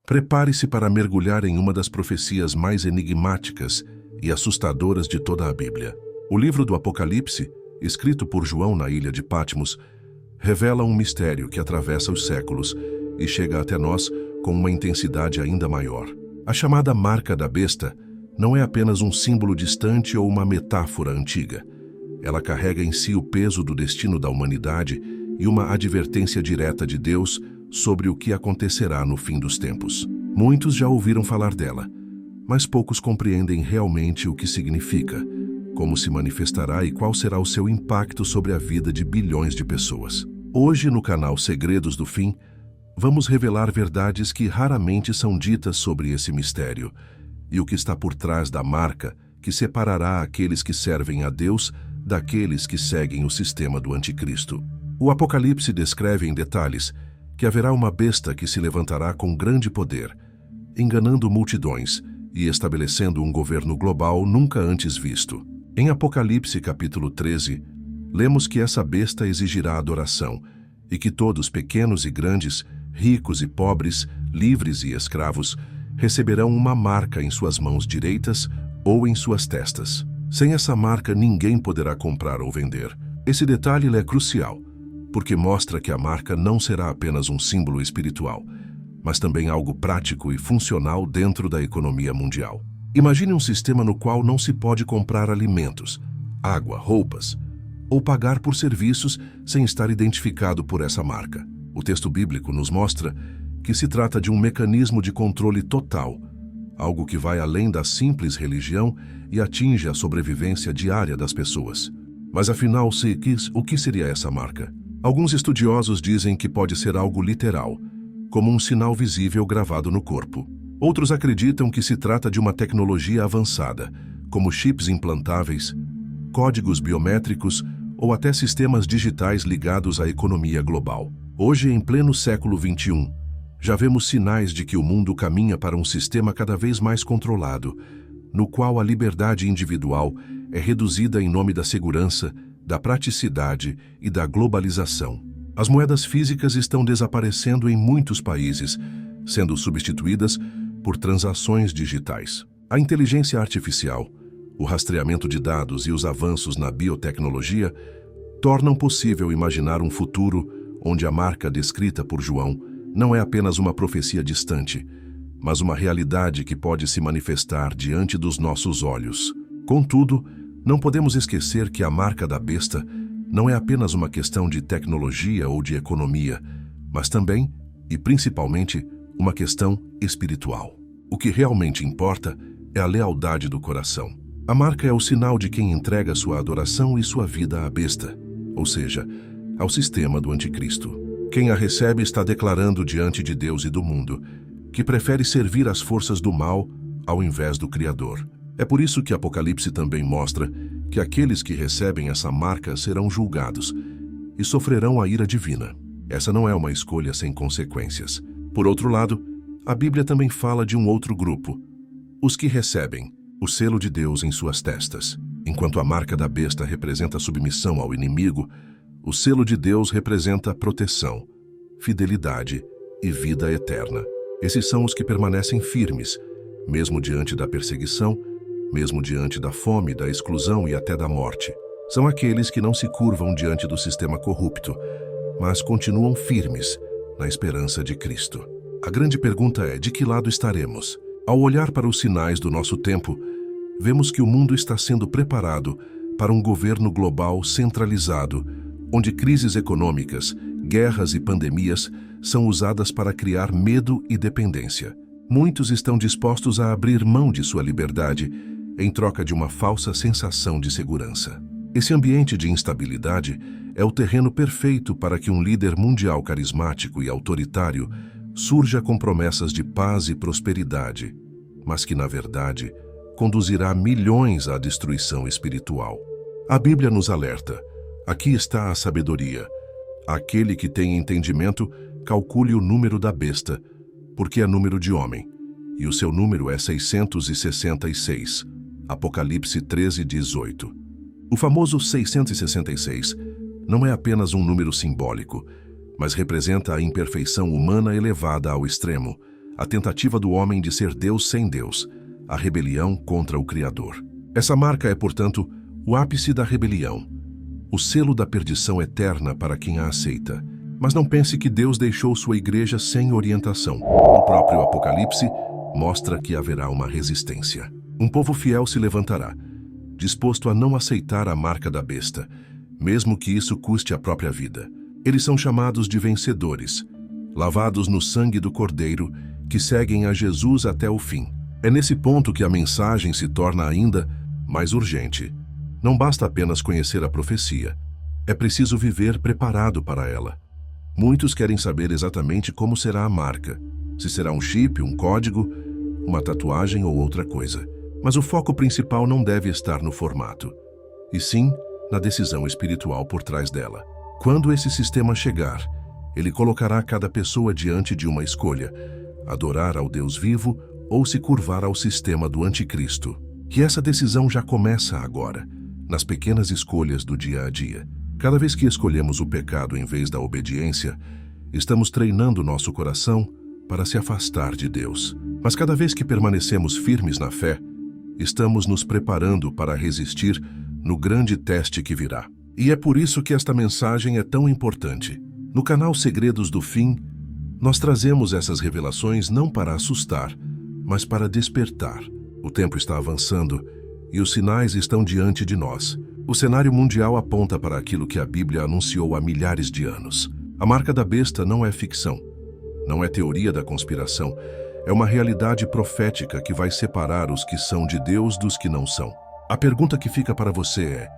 Prepare-se para mergulhar em uma das profecias mais enigmáticas e assustadoras de toda a Bíblia. O livro do Apocalipse, escrito por João na ilha de Patmos, revela um mistério que atravessa os séculos e chega até nós com uma intensidade ainda maior. A chamada marca da besta não é apenas um símbolo distante ou uma metáfora antiga. Ela carrega em si o peso do destino da humanidade e uma advertência direta de Deus sobre o que acontecerá no fim dos tempos. Muitos já ouviram falar dela, mas poucos compreendem realmente o que significa, como se manifestará e qual será o seu impacto sobre a vida de bilhões de pessoas. Hoje, no canal Segredos do Fim, vamos revelar verdades que raramente são ditas sobre esse mistério e o que está por trás da marca que separará aqueles que servem a Deus daqueles que seguem o sistema do Anticristo. O Apocalipse descreve em detalhes que haverá uma besta que se levantará com grande poder, enganando multidões e estabelecendo um governo global nunca antes visto. Em Apocalipse capítulo 13, lemos que essa besta exigirá adoração e que todos, pequenos e grandes, ricos e pobres, livres e escravos, receberão uma marca em suas mãos direitas ou em suas testas. Sem essa marca, ninguém poderá comprar ou vender. Esse detalhe é crucial, porque mostra que a marca não será apenas um símbolo espiritual, mas também algo prático e funcional dentro da economia mundial. Imagine um sistema no qual não se pode comprar alimentos, água, roupas, ou pagar por serviços sem estar identificado por essa marca. O texto bíblico nos mostra que se trata de um mecanismo de controle total, algo que vai além da simples religião e atinge a sobrevivência diária das pessoas. Mas afinal, o que seria essa marca? Alguns estudiosos dizem que pode ser algo literal, como um sinal visível gravado no corpo. Outros acreditam que se trata de uma tecnologia avançada, como chips implantáveis, códigos biométricos ou até sistemas digitais ligados à economia global. Hoje, em pleno século XXI, já vemos sinais de que o mundo caminha para um sistema cada vez mais controlado, no qual a liberdade individual é reduzida em nome da segurança, da praticidade e da globalização. As moedas físicas estão desaparecendo em muitos países, sendo substituídas por transações digitais. A inteligência artificial, o rastreamento de dados e os avanços na biotecnologia tornam possível imaginar um futuro onde a marca descrita por João não é apenas uma profecia distante, mas uma realidade que pode se manifestar diante dos nossos olhos. Contudo, não podemos esquecer que a marca da besta não é apenas uma questão de tecnologia ou de economia, mas também, e principalmente, uma questão espiritual. O que realmente importa é a lealdade do coração. A marca é o sinal de quem entrega sua adoração e sua vida à besta, ou seja, ao sistema do Anticristo. Quem a recebe está declarando diante de Deus e do mundo que prefere servir às forças do mal ao invés do Criador. É por isso que Apocalipse também mostra que aqueles que recebem essa marca serão julgados e sofrerão a ira divina. Essa não é uma escolha sem consequências. Por outro lado, a Bíblia também fala de um outro grupo, os que recebem o selo de Deus em suas testas. Enquanto a marca da besta representa submissão ao inimigo, o selo de Deus representa proteção, fidelidade e vida eterna. Esses são os que permanecem firmes, mesmo diante da perseguição, mesmo diante da fome, da exclusão e até da morte. São aqueles que não se curvam diante do sistema corrupto, mas continuam firmes na esperança de Cristo. A grande pergunta é: de que lado estaremos? Ao olhar para os sinais do nosso tempo, vemos que o mundo está sendo preparado para um governo global centralizado, onde crises econômicas, guerras e pandemias são usadas para criar medo e dependência. Muitos estão dispostos a abrir mão de sua liberdade em troca de uma falsa sensação de segurança. Esse ambiente de instabilidade é o terreno perfeito para que um líder mundial carismático e autoritário surja com promessas de paz e prosperidade, mas que, na verdade, conduzirá milhões à destruição espiritual. A Bíblia nos alerta: aqui está a sabedoria. Aquele que tem entendimento, calcule o número da besta, porque é número de homem, e o seu número é 666. Apocalipse 13:18. O famoso 666 não é apenas um número simbólico, mas representa a imperfeição humana elevada ao extremo, a tentativa do homem de ser Deus sem Deus, a rebelião contra o Criador. Essa marca é, portanto, o ápice da rebelião, o selo da perdição eterna para quem a aceita. Mas não pense que Deus deixou sua igreja sem orientação. O próprio Apocalipse mostra que haverá uma resistência. Um povo fiel se levantará, disposto a não aceitar a marca da besta, mesmo que isso custe a própria vida. Eles são chamados de vencedores, lavados no sangue do Cordeiro, que seguem a Jesus até o fim. É nesse ponto que a mensagem se torna ainda mais urgente. Não basta apenas conhecer a profecia, é preciso viver preparado para ela. Muitos querem saber exatamente como será a marca, se será um chip, um código, uma tatuagem ou outra coisa. Mas o foco principal não deve estar no formato, e sim na decisão espiritual por trás dela. Quando esse sistema chegar, ele colocará cada pessoa diante de uma escolha: adorar ao Deus vivo ou se curvar ao sistema do anticristo. E essa decisão já começa agora, nas pequenas escolhas do dia a dia. Cada vez que escolhemos o pecado em vez da obediência, estamos treinando nosso coração para se afastar de Deus. Mas cada vez que permanecemos firmes na fé, estamos nos preparando para resistir no grande teste que virá. E é por isso que esta mensagem é tão importante. No canal Segredos do Fim, nós trazemos essas revelações não para assustar, mas para despertar. O tempo está avançando e os sinais estão diante de nós. O cenário mundial aponta para aquilo que a Bíblia anunciou há milhares de anos. A marca da besta não é ficção, não é teoria da conspiração, é uma realidade profética que vai separar os que são de Deus dos que não são. A pergunta que fica para você é: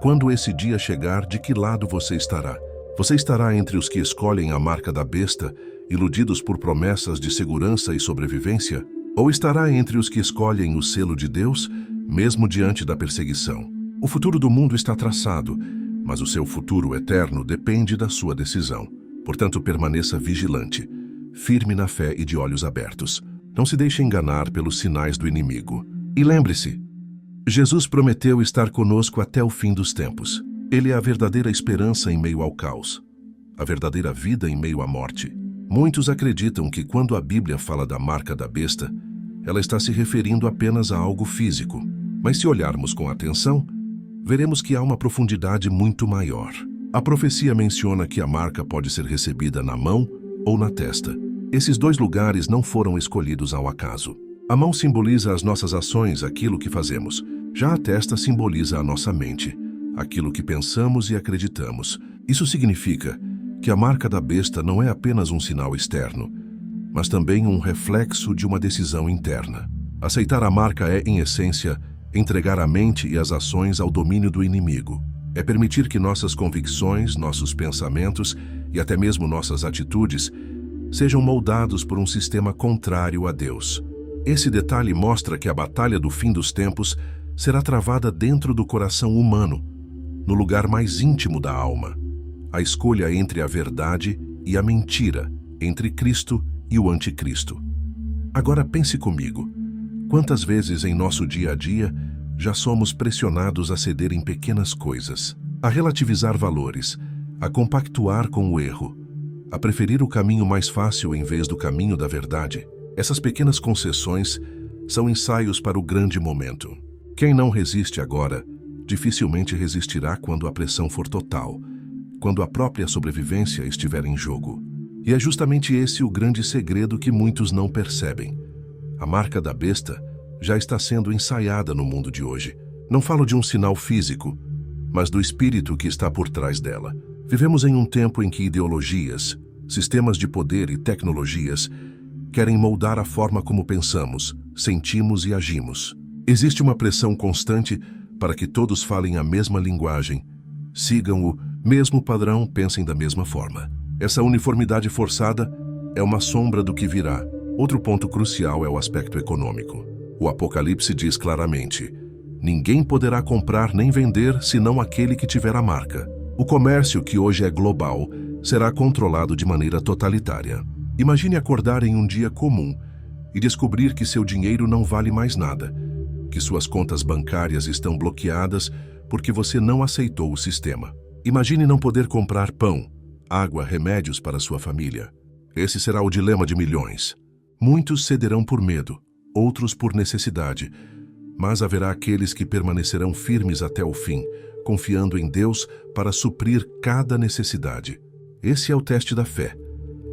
quando esse dia chegar, de que lado você estará? Você estará entre os que escolhem a marca da besta, iludidos por promessas de segurança e sobrevivência? Ou estará entre os que escolhem o selo de Deus, mesmo diante da perseguição? O futuro do mundo está traçado, mas o seu futuro eterno depende da sua decisão. Portanto, permaneça vigilante, firme na fé e de olhos abertos. Não se deixe enganar pelos sinais do inimigo. E lembre-se, Jesus prometeu estar conosco até o fim dos tempos. Ele é a verdadeira esperança em meio ao caos, a verdadeira vida em meio à morte. Muitos acreditam que quando a Bíblia fala da marca da besta, ela está se referindo apenas a algo físico. Mas se olharmos com atenção, veremos que há uma profundidade muito maior. A profecia menciona que a marca pode ser recebida na mão ou na testa. Esses dois lugares não foram escolhidos ao acaso. A mão simboliza as nossas ações, aquilo que fazemos. Já a testa simboliza a nossa mente, aquilo que pensamos e acreditamos. Isso significa que a marca da besta não é apenas um sinal externo, mas também um reflexo de uma decisão interna. Aceitar a marca é, em essência, entregar a mente e as ações ao domínio do inimigo. É permitir que nossas convicções, nossos pensamentos e até mesmo nossas atitudes sejam moldados por um sistema contrário a Deus. Esse detalhe mostra que a batalha do fim dos tempos será travada dentro do coração humano, no lugar mais íntimo da alma. A escolha entre a verdade e a mentira, entre Cristo e o anticristo. Agora pense comigo. Quantas vezes em nosso dia a dia já somos pressionados a ceder em pequenas coisas, a relativizar valores, a compactuar com o erro, a preferir o caminho mais fácil em vez do caminho da verdade? Essas pequenas concessões são ensaios para o grande momento. Quem não resiste agora, dificilmente resistirá quando a pressão for total, quando a própria sobrevivência estiver em jogo. E é justamente esse o grande segredo que muitos não percebem. A marca da besta já está sendo ensaiada no mundo de hoje. Não falo de um sinal físico, mas do espírito que está por trás dela. Vivemos em um tempo em que ideologias, sistemas de poder e tecnologias querem moldar a forma como pensamos, sentimos e agimos. Existe uma pressão constante para que todos falem a mesma linguagem, sigam o mesmo padrão, pensem da mesma forma. Essa uniformidade forçada é uma sombra do que virá. Outro ponto crucial é o aspecto econômico. O Apocalipse diz claramente: ninguém poderá comprar nem vender senão aquele que tiver a marca. O comércio, que hoje é global, será controlado de maneira totalitária. Imagine acordar em um dia comum e descobrir que seu dinheiro não vale mais nada, que suas contas bancárias estão bloqueadas porque você não aceitou o sistema. Imagine não poder comprar pão, água, remédios para sua família. Esse será o dilema de milhões. Muitos cederão por medo, outros por necessidade, mas haverá aqueles que permanecerão firmes até o fim, confiando em Deus para suprir cada necessidade. Esse é o teste da fé.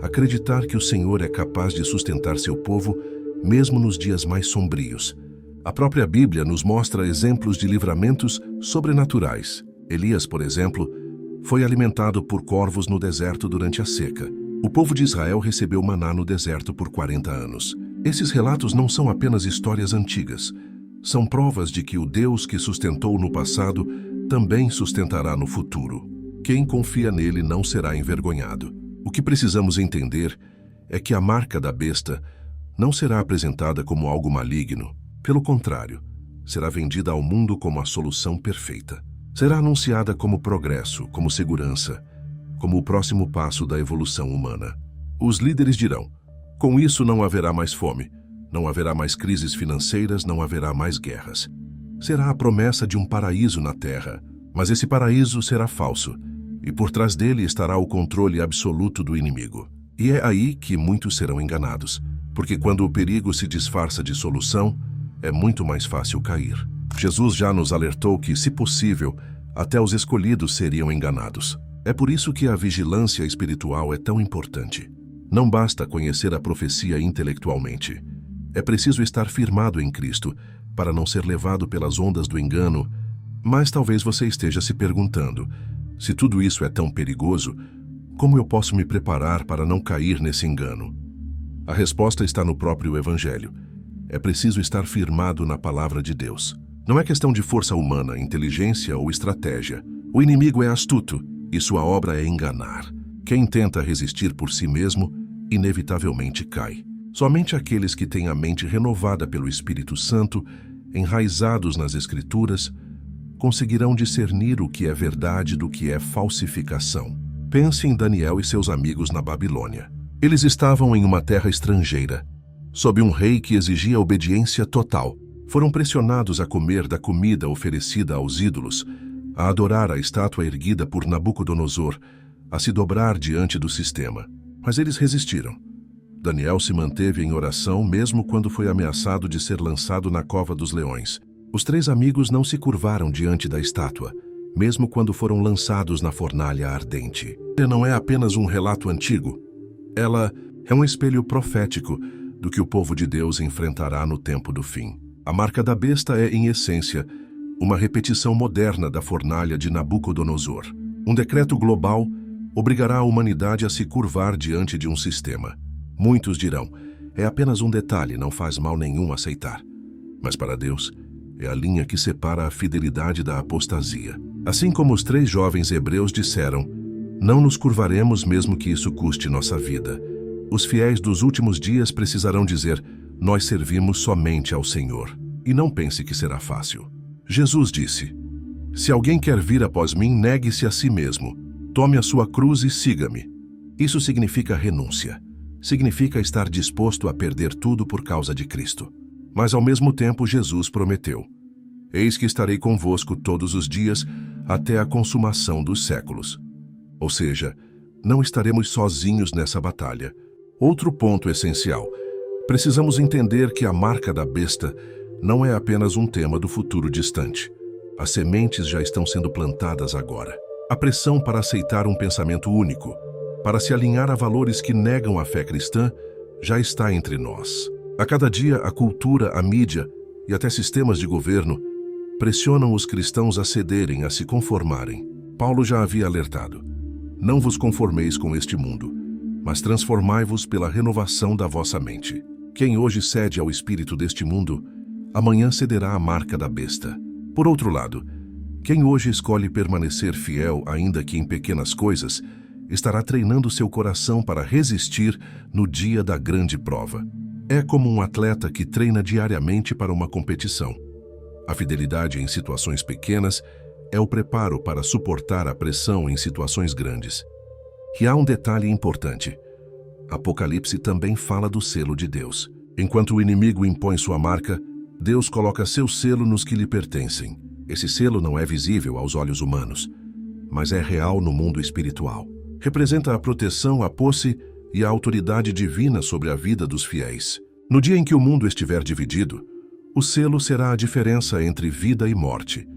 Acreditar que o Senhor é capaz de sustentar seu povo, mesmo nos dias mais sombrios. A própria Bíblia nos mostra exemplos de livramentos sobrenaturais. Elias, por exemplo, foi alimentado por corvos no deserto durante a seca. O povo de Israel recebeu maná no deserto por 40 anos. Esses relatos não são apenas histórias antigas. São provas de que o Deus que sustentou no passado também sustentará no futuro. Quem confia nele não será envergonhado. O que precisamos entender é que a marca da besta não será apresentada como algo maligno. Pelo contrário, será vendida ao mundo como a solução perfeita. Será anunciada como progresso, como segurança, como o próximo passo da evolução humana. Os líderes dirão: com isso não haverá mais fome, não haverá mais crises financeiras, não haverá mais guerras. Será a promessa de um paraíso na terra, mas esse paraíso será falso, e por trás dele estará o controle absoluto do inimigo. E é aí que muitos serão enganados, porque quando o perigo se disfarça de solução, é muito mais fácil cair. Jesus já nos alertou que, se possível, até os escolhidos seriam enganados. É por isso que a vigilância espiritual é tão importante. Não basta conhecer a profecia intelectualmente. É preciso estar firmado em Cristo para não ser levado pelas ondas do engano. Mas talvez você esteja se perguntando: se tudo isso é tão perigoso, como eu posso me preparar para não cair nesse engano? A resposta está no próprio Evangelho. É preciso estar firmado na palavra de Deus. Não é questão de força humana, inteligência ou estratégia. O inimigo é astuto e sua obra é enganar. Quem tenta resistir por si mesmo, inevitavelmente cai. Somente aqueles que têm a mente renovada pelo Espírito Santo, enraizados nas Escrituras, conseguirão discernir o que é verdade do que é falsificação. Pense em Daniel e seus amigos na Babilônia. Eles estavam em uma terra estrangeira, sob um rei que exigia obediência total. Foram pressionados a comer da comida oferecida aos ídolos, a adorar a estátua erguida por Nabucodonosor, a se dobrar diante do sistema. Mas eles resistiram. Daniel se manteve em oração mesmo quando foi ameaçado de ser lançado na cova dos leões. Os 3 amigos não se curvaram diante da estátua, mesmo quando foram lançados na fornalha ardente. Não é apenas um relato antigo. Ela é um espelho profético do que o povo de Deus enfrentará no tempo do fim. A marca da besta é, em essência, uma repetição moderna da fornalha de Nabucodonosor. Um decreto global obrigará a humanidade a se curvar diante de um sistema. Muitos dirão: é apenas um detalhe, não faz mal nenhum aceitar. Mas para Deus, é a linha que separa a fidelidade da apostasia. Assim como os 3 jovens hebreus disseram: não nos curvaremos mesmo que isso custe nossa vida. Os fiéis dos últimos dias precisarão dizer: nós servimos somente ao Senhor. E não pense que será fácil. Jesus disse: se alguém quer vir após mim, negue-se a si mesmo. Tome a sua cruz e siga-me. Isso significa renúncia. Significa estar disposto a perder tudo por causa de Cristo. Mas ao mesmo tempo Jesus prometeu: eis que estarei convosco todos os dias até a consumação dos séculos. Ou seja, não estaremos sozinhos nessa batalha. Outro ponto essencial: precisamos entender que a marca da besta não é apenas um tema do futuro distante. As sementes já estão sendo plantadas agora. A pressão para aceitar um pensamento único, para se alinhar a valores que negam a fé cristã, já está entre nós. A cada dia, a cultura, a mídia e até sistemas de governo pressionam os cristãos a cederem, a se conformarem. Paulo já havia alertado: não vos conformeis com este mundo, mas transformai-vos pela renovação da vossa mente. Quem hoje cede ao espírito deste mundo, amanhã cederá à marca da besta. Por outro lado, quem hoje escolhe permanecer fiel, ainda que em pequenas coisas, estará treinando seu coração para resistir no dia da grande prova. É como um atleta que treina diariamente para uma competição. A fidelidade em situações pequenas é o preparo para suportar a pressão em situações grandes. E há um detalhe importante: Apocalipse também fala do selo de Deus. Enquanto o inimigo impõe sua marca, Deus coloca seu selo nos que lhe pertencem. Esse selo não é visível aos olhos humanos, mas é real no mundo espiritual. Representa a proteção, a posse e a autoridade divina sobre a vida dos fiéis. No dia em que o mundo estiver dividido, o selo será a diferença entre vida e morte,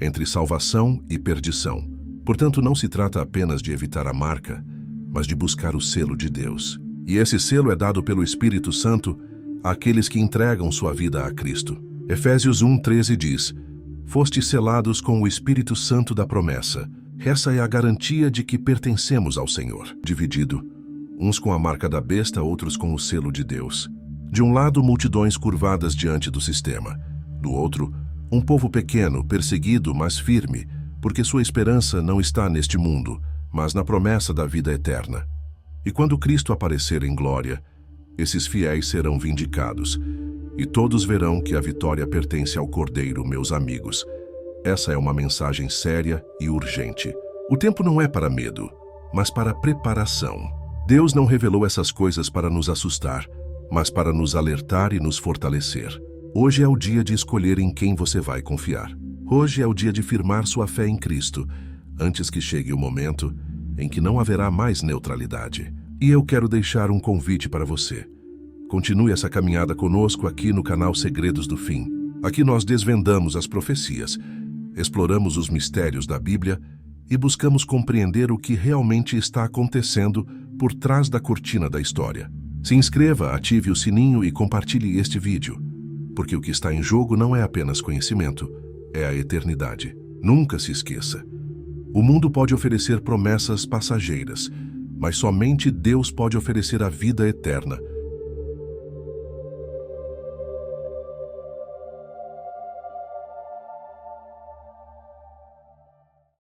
entre salvação e perdição. Portanto, não se trata apenas de evitar a marca, mas de buscar o selo de Deus. E esse selo é dado pelo Espírito Santo àqueles que entregam sua vida a Cristo. Efésios 1:13 diz: "Fostes selados com o Espírito Santo da promessa." Essa é a garantia de que pertencemos ao Senhor. Dividido, uns com a marca da besta, outros com o selo de Deus. De um lado, multidões curvadas diante do sistema. Do outro, um povo pequeno, perseguido, mas firme, porque sua esperança não está neste mundo, mas na promessa da vida eterna. E quando Cristo aparecer em glória, esses fiéis serão vindicados, e todos verão que a vitória pertence ao Cordeiro, meus amigos. Essa é uma mensagem séria e urgente. O tempo não é para medo, mas para preparação. Deus não revelou essas coisas para nos assustar, mas para nos alertar e nos fortalecer. Hoje é o dia de escolher em quem você vai confiar. Hoje é o dia de firmar sua fé em Cristo, antes que chegue o momento em que não haverá mais neutralidade. E eu quero deixar um convite para você. Continue essa caminhada conosco aqui no canal Segredos do Fim. Aqui nós desvendamos as profecias, exploramos os mistérios da Bíblia e buscamos compreender o que realmente está acontecendo por trás da cortina da história. Se inscreva, ative o sininho e compartilhe este vídeo, porque o que está em jogo não é apenas conhecimento, é a eternidade. Nunca se esqueça. O mundo pode oferecer promessas passageiras, mas somente Deus pode oferecer a vida eterna,